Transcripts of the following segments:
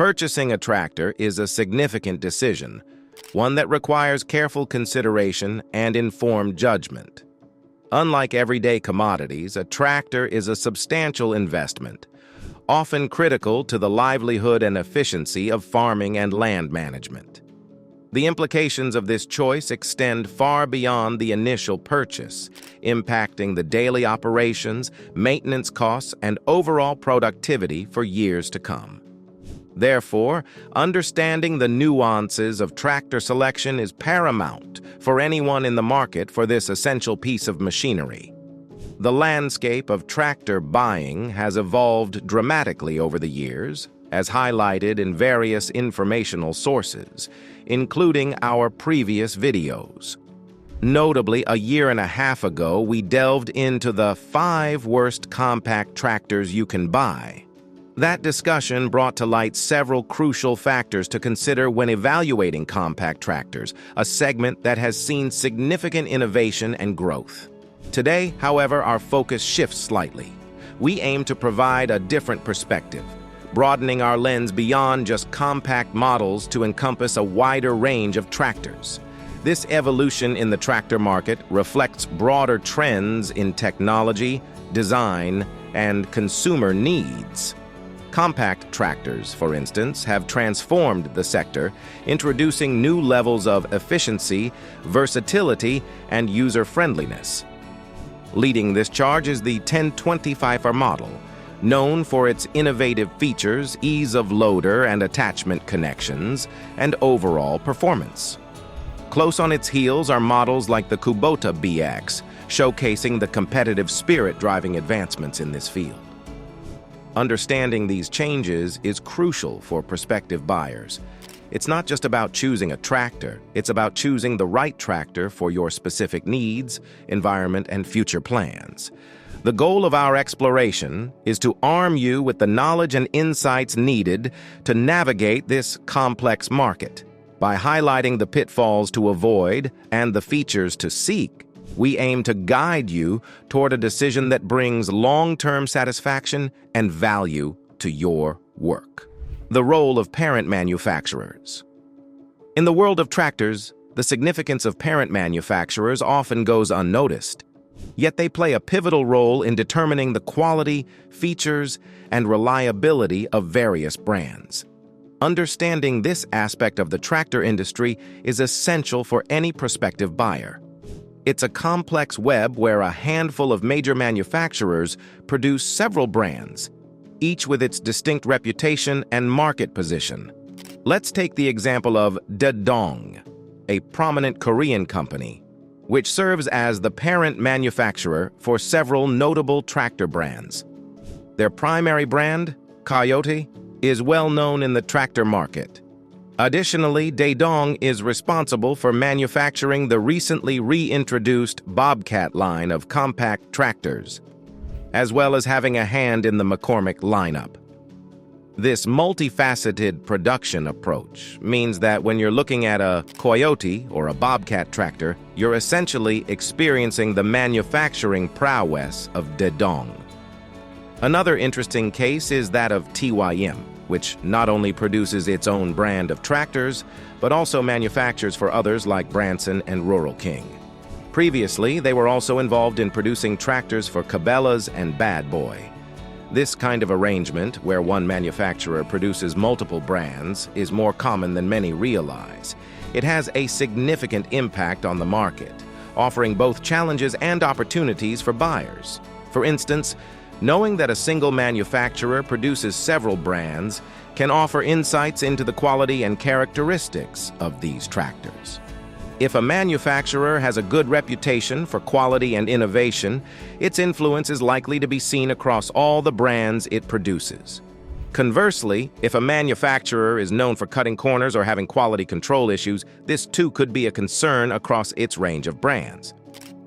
Purchasing a tractor is a significant decision, one that requires careful consideration and informed judgment. Unlike everyday commodities, a tractor is a substantial investment, often critical to the livelihood and efficiency of farming and land management. The implications of this choice extend far beyond the initial purchase, impacting the daily operations, maintenance costs, and overall productivity for years to come. Therefore, understanding the nuances of tractor selection is paramount for anyone in the market for this essential piece of machinery. The landscape of tractor buying has evolved dramatically over the years, as highlighted in various informational sources, including our previous videos. Notably, a year and a half ago, we delved into the 5 worst compact tractors you can buy. That discussion brought to light several crucial factors to consider when evaluating compact tractors, a segment that has seen significant innovation and growth. Today, however, our focus shifts slightly. We aim to provide a different perspective, broadening our lens beyond just compact models to encompass a wider range of tractors. This evolution in the tractor market reflects broader trends in technology, design, and consumer needs. Compact tractors, for instance, have transformed the sector, introducing new levels of efficiency, versatility, and user-friendliness. Leading this charge is the 1025R model, known for its innovative features, ease of loader and attachment connections, and overall performance. Close on its heels are models like the Kubota BX, showcasing the competitive spirit driving advancements in this field. Understanding these changes is crucial for prospective buyers. It's not just about choosing a tractor, it's about choosing the right tractor for your specific needs, environment, and future plans. The goal of our exploration is to arm you with the knowledge and insights needed to navigate this complex market. By highlighting the pitfalls to avoid and the features to seek, we aim to guide you toward a decision that brings long-term satisfaction and value to your work. The role of parent manufacturers. In the world of tractors, the significance of parent manufacturers often goes unnoticed. Yet they play a pivotal role in determining the quality, features, and reliability of various brands. Understanding this aspect of the tractor industry is essential for any prospective buyer. It's a complex web where a handful of major manufacturers produce several brands, each with its distinct reputation and market position. Let's take the example of Dedong, a prominent Korean company, which serves as the parent manufacturer for several notable tractor brands. Their primary brand, Coyote, is well known in the tractor market. Additionally, Dedong is responsible for manufacturing the recently reintroduced Bobcat line of compact tractors, as well as having a hand in the McCormick lineup. This multifaceted production approach means that when you're looking at a Coyote or a Bobcat tractor, you're essentially experiencing the manufacturing prowess of Dedong. Another interesting case is that of TYM, which not only produces its own brand of tractors, but also manufactures for others like Branson and Rural King. Previously, they were also involved in producing tractors for Cabela's and Bad Boy. This kind of arrangement, where one manufacturer produces multiple brands, is more common than many realize. It has a significant impact on the market, offering both challenges and opportunities for buyers. For instance, knowing that a single manufacturer produces several brands can offer insights into the quality and characteristics of these tractors. If a manufacturer has a good reputation for quality and innovation, its influence is likely to be seen across all the brands it produces. Conversely, if a manufacturer is known for cutting corners or having quality control issues, this too could be a concern across its range of brands.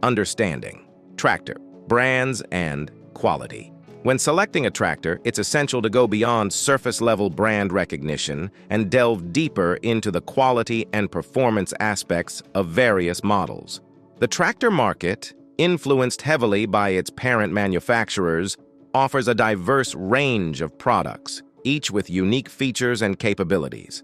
Understanding tractor, brands, and quality. When selecting a tractor, it's essential to go beyond surface-level brand recognition and delve deeper into the quality and performance aspects of various models. The tractor market, influenced heavily by its parent manufacturers, offers a diverse range of products, each with unique features and capabilities.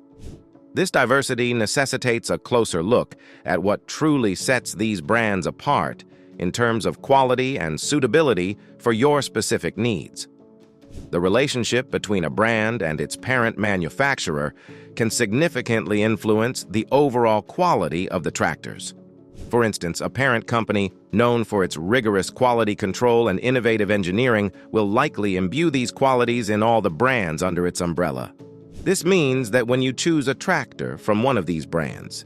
This diversity necessitates a closer look at what truly sets these brands apart in terms of quality and suitability for your specific needs. The relationship between a brand and its parent manufacturer can significantly influence the overall quality of the tractors. For instance, a parent company known for its rigorous quality control and innovative engineering will likely imbue these qualities in all the brands under its umbrella. This means that when you choose a tractor from one of these brands,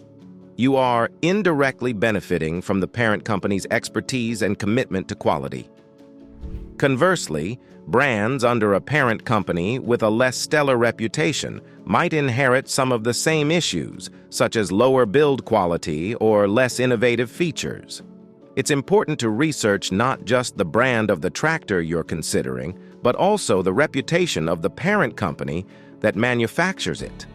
you are indirectly benefiting from the parent company's expertise and commitment to quality. Conversely, brands under a parent company with a less stellar reputation might inherit some of the same issues, such as lower build quality or less innovative features. It's important to research not just the brand of the tractor you're considering, but also the reputation of the parent company that manufactures it.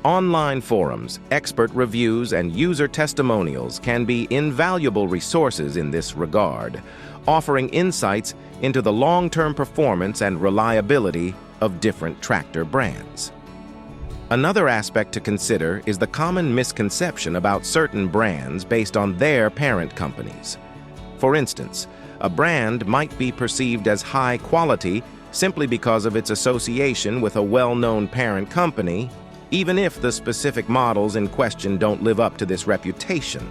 Online forums, expert reviews, and user testimonials can be invaluable resources in this regard, offering insights into the long-term performance and reliability of different tractor brands. Another aspect to consider is the common misconception about certain brands based on their parent companies. For instance, a brand might be perceived as high quality simply because of its association with a well-known parent company, even if the specific models in question don't live up to this reputation.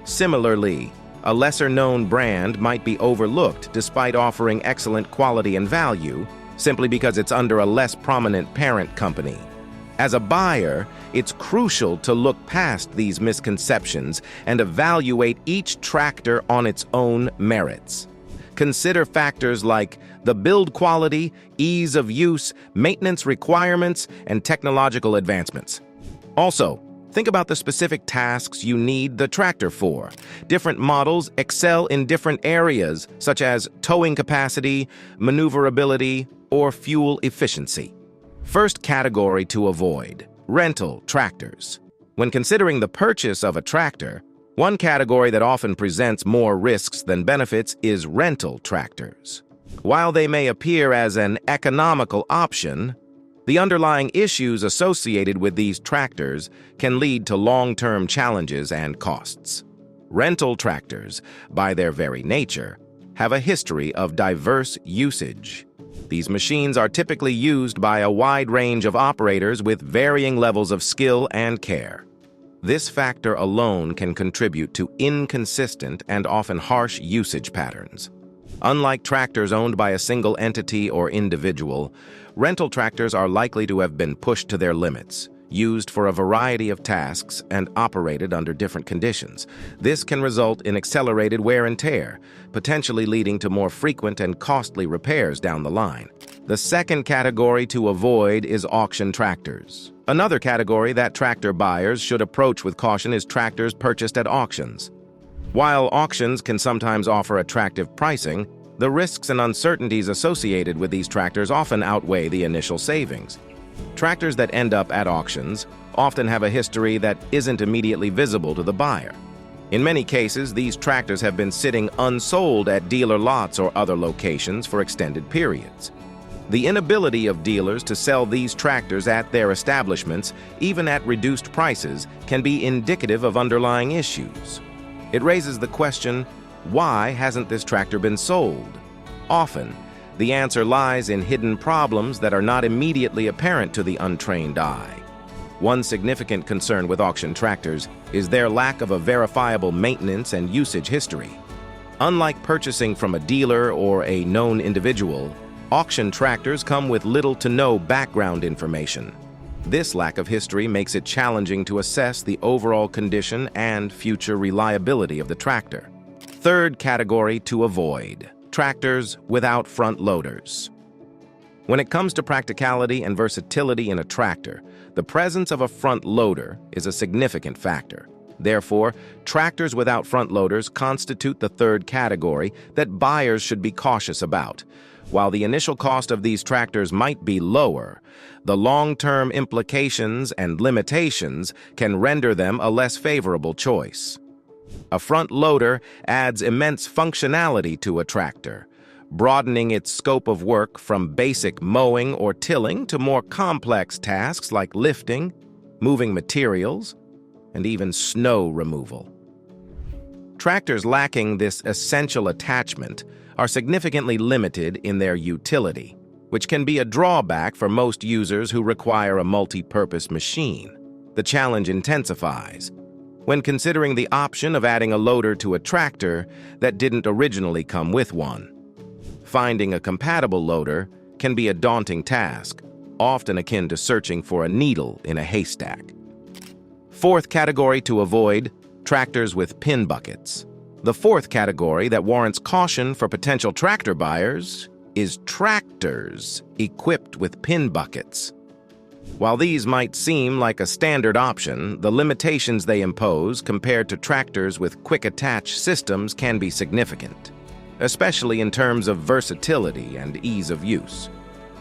Similarly, a lesser-known brand might be overlooked despite offering excellent quality and value, simply because it's under a less prominent parent company. As a buyer, it's crucial to look past these misconceptions and evaluate each tractor on its own merits. Consider factors like the build quality, ease of use, maintenance requirements, and technological advancements. Also, think about the specific tasks you need the tractor for. Different models excel in different areas, such as towing capacity, maneuverability, or fuel efficiency. First category to avoid: rental tractors. When considering the purchase of a tractor, one category that often presents more risks than benefits is rental tractors. While they may appear as an economical option, the underlying issues associated with these tractors can lead to long-term challenges and costs. Rental tractors, by their very nature, have a history of diverse usage. These machines are typically used by a wide range of operators with varying levels of skill and care. This factor alone can contribute to inconsistent and often harsh usage patterns. Unlike tractors owned by a single entity or individual, rental tractors are likely to have been pushed to their limits, used for a variety of tasks, and operated under different conditions. This can result in accelerated wear and tear, potentially leading to more frequent and costly repairs down the line. The second category to avoid is auction tractors. Another category that tractor buyers should approach with caution is tractors purchased at auctions. While auctions can sometimes offer attractive pricing, the risks and uncertainties associated with these tractors often outweigh the initial savings. Tractors that end up at auctions often have a history that isn't immediately visible to the buyer. In many cases, these tractors have been sitting unsold at dealer lots or other locations for extended periods. The inability of dealers to sell these tractors at their establishments, even at reduced prices, can be indicative of underlying issues. It raises the question, why hasn't this tractor been sold? Often, the answer lies in hidden problems that are not immediately apparent to the untrained eye. One significant concern with auction tractors is their lack of a verifiable maintenance and usage history. Unlike purchasing from a dealer or a known individual, auction tractors come with little to no background information. This lack of history makes it challenging to assess the overall condition and future reliability of the tractor. Third category to avoid: tractors without front loaders. When it comes to practicality and versatility in a tractor, the presence of a front loader is a significant factor. Therefore, tractors without front loaders constitute the third category that buyers should be cautious about. While the initial cost of these tractors might be lower, the long-term implications and limitations can render them a less favorable choice. A front loader adds immense functionality to a tractor, broadening its scope of work from basic mowing or tilling to more complex tasks like lifting, moving materials, and even snow removal. Tractors lacking this essential attachment are significantly limited in their utility, which can be a drawback for most users who require a multi-purpose machine. The challenge intensifies when considering the option of adding a loader to a tractor that didn't originally come with one. Finding a compatible loader can be a daunting task, often akin to searching for a needle in a haystack. Fourth category to avoid: tractors with pin buckets. The fourth category that warrants caution for potential tractor buyers is tractors equipped with pin buckets. While these might seem like a standard option, the limitations they impose compared to tractors with quick-attach systems can be significant, especially in terms of versatility and ease of use.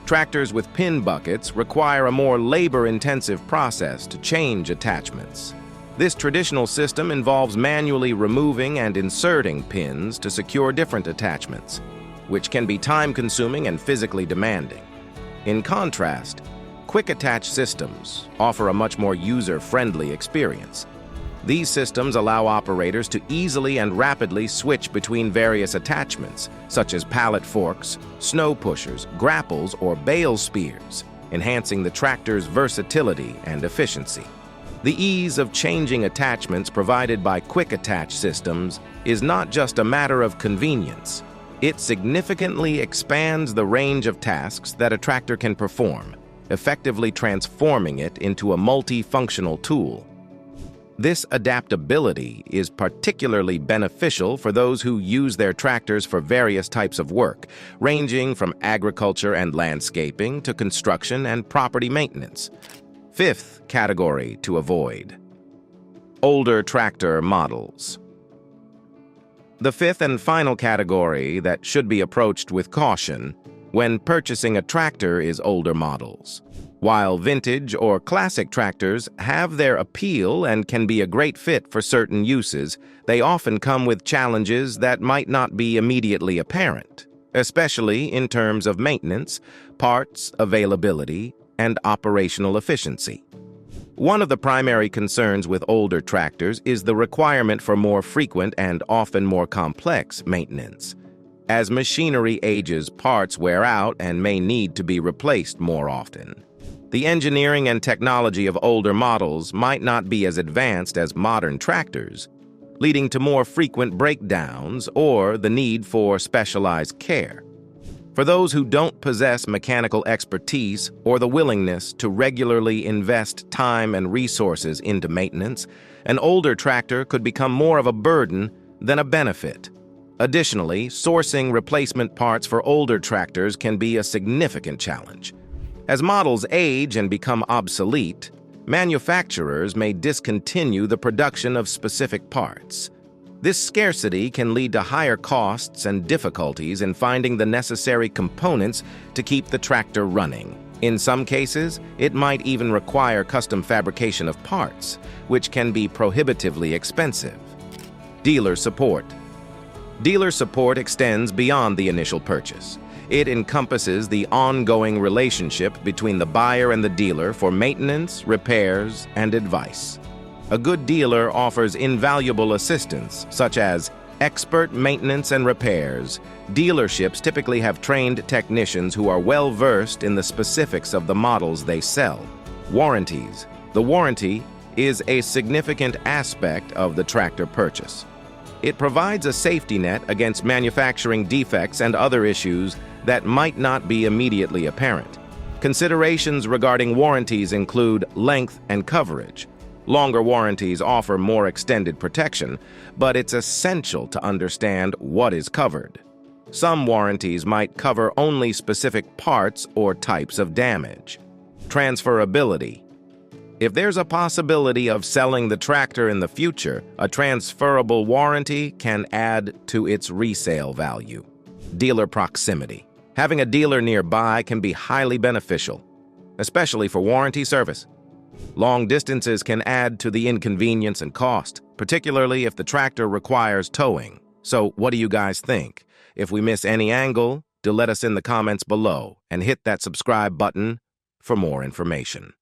Tractors with pin buckets require a more labor-intensive process to change attachments. This traditional system involves manually removing and inserting pins to secure different attachments, which can be time-consuming and physically demanding. In contrast, quick-attach systems offer a much more user-friendly experience. These systems allow operators to easily and rapidly switch between various attachments, such as pallet forks, snow pushers, grapples, or bale spears, enhancing the tractor's versatility and efficiency. The ease of changing attachments provided by quick-attach systems is not just a matter of convenience. It significantly expands the range of tasks that a tractor can perform, effectively transforming it into a multifunctional tool. This adaptability is particularly beneficial for those who use their tractors for various types of work, ranging from agriculture and landscaping to construction and property maintenance. Fifth category to avoid: older tractor models. The fifth and final category that should be approached with caution when purchasing a tractor is older models. While vintage or classic tractors have their appeal and can be a great fit for certain uses, they often come with challenges that might not be immediately apparent, especially in terms of maintenance, parts availability, and operational efficiency. One of the primary concerns with older tractors is the requirement for more frequent and often more complex maintenance. As machinery ages, parts wear out and may need to be replaced more often. The engineering and technology of older models might not be as advanced as modern tractors, leading to more frequent breakdowns or the need for specialized care. For those who don't possess mechanical expertise or the willingness to regularly invest time and resources into maintenance, an older tractor could become more of a burden than a benefit. Additionally, sourcing replacement parts for older tractors can be a significant challenge. As models age and become obsolete, manufacturers may discontinue the production of specific parts. This scarcity can lead to higher costs and difficulties in finding the necessary components to keep the tractor running. In some cases, it might even require custom fabrication of parts, which can be prohibitively expensive. Dealer support. Dealer support extends beyond the initial purchase. It encompasses the ongoing relationship between the buyer and the dealer for maintenance, repairs, and advice. A good dealer offers invaluable assistance, such as expert maintenance and repairs. Dealerships typically have trained technicians who are well-versed in the specifics of the models they sell. Warranties. The warranty is a significant aspect of the tractor purchase. It provides a safety net against manufacturing defects and other issues that might not be immediately apparent. Considerations regarding warranties include length and coverage. Longer warranties offer more extended protection, but it's essential to understand what is covered. Some warranties might cover only specific parts or types of damage. Transferability. If there's a possibility of selling the tractor in the future, a transferable warranty can add to its resale value. Dealer proximity. Having a dealer nearby can be highly beneficial, especially for warranty service. Long distances can add to the inconvenience and cost, particularly if the tractor requires towing. So what do you guys think? If we miss any angle, let us in the comments below and hit that subscribe button for more information.